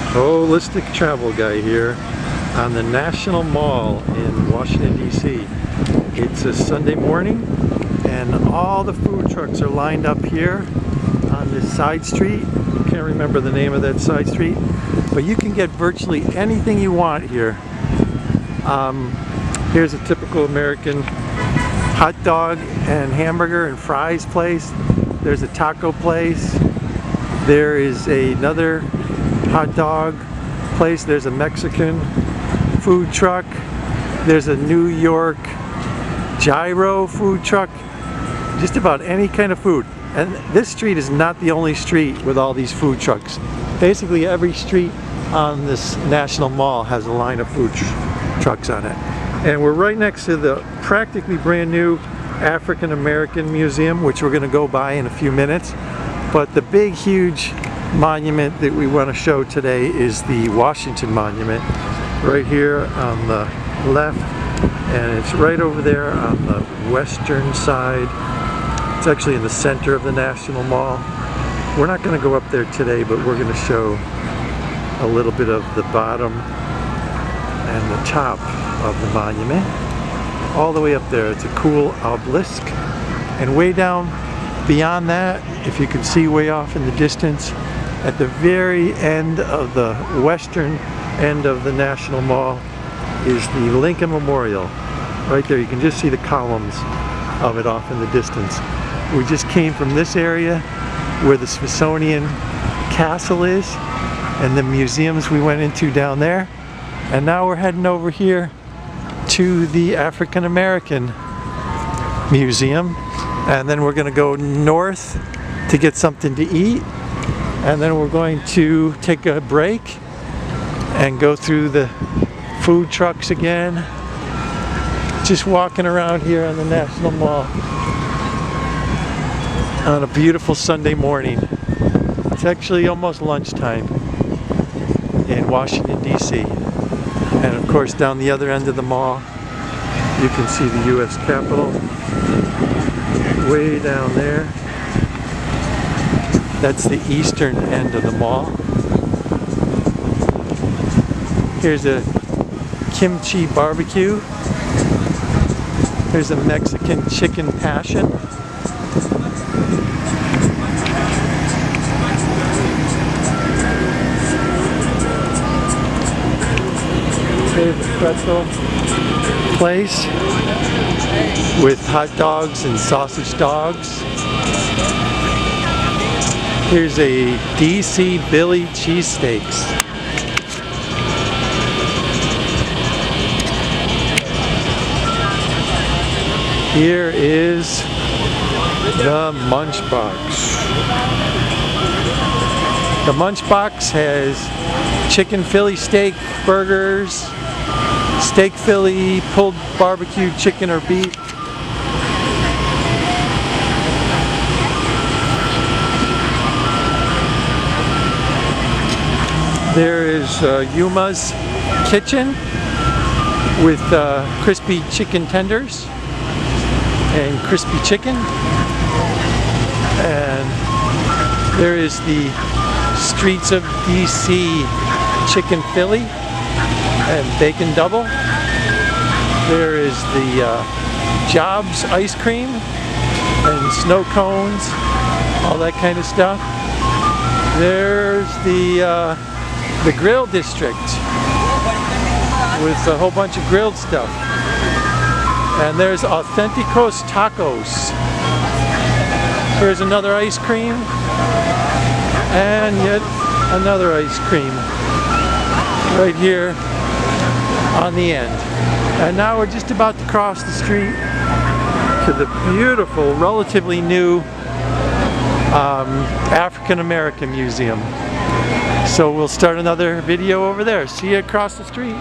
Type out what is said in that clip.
Holistic travel guy here on the National Mall in Washington, D.C. It's a Sunday morning and all the food trucks are lined up here on this side street. I can't remember the name of that side street, but you can get virtually anything you want here. Here's a typical American hot dog and hamburger and fries place. There's a taco place. There is another hot dog place. There's a Mexican food truck. There's a New York gyro food truck. Just about any kind of food. And this street is not the only street with all these food trucks. Basically every street on this National Mall has a line of food trucks on it. And we're right next to the practically brand new African American Museum, which we're going to go by in a few minutes. But the big huge monument that we want to show today is the Washington Monument, right here on the left, and it's right over there on the western side. It's actually in the center of the National Mall. We're not going to go up there today, but we're going to show a little bit of the bottom and the top of the monument. All the way up there, it's a cool obelisk, and way down beyond that, if you can see way off in the distance, at the very end of the western end of the National Mall is the Lincoln Memorial. Right there, you can just see the columns of it off in the distance. We just came from this area where the Smithsonian Castle is and the museums we went into down there. And now we're heading over here to the African American Museum. And then we're going to go north to get something to eat. And then we're going to take a break and go through the food trucks again. Just walking around here on the National Mall on a beautiful Sunday morning. It's actually almost lunchtime in Washington, D.C. And of course down the other end of the mall you can see the U.S. Capitol way down there. That's the eastern end of the mall. Here's a kimchi barbecue. Here's a Mexican chicken passion. Here's a pretzel place with hot dogs and sausage dogs. Here's a DC Billy cheesesteaks. Here is the Munchbox. The Munchbox has chicken Philly steak burgers, steak Philly, pulled barbecue chicken or beef. There is Yuma's Kitchen with crispy chicken tenders and crispy chicken. And there is the Streets of DC chicken Philly and bacon double. There is the Jobs ice cream and snow cones, all that kind of stuff. There's the grill district with a whole bunch of grilled stuff. And there's Authenticos Tacos. Here's another ice cream and yet another ice cream right here on the end. And now we're just about to cross the street to the beautiful, relatively new African American Museum. So we'll start another video over there. See you across the street.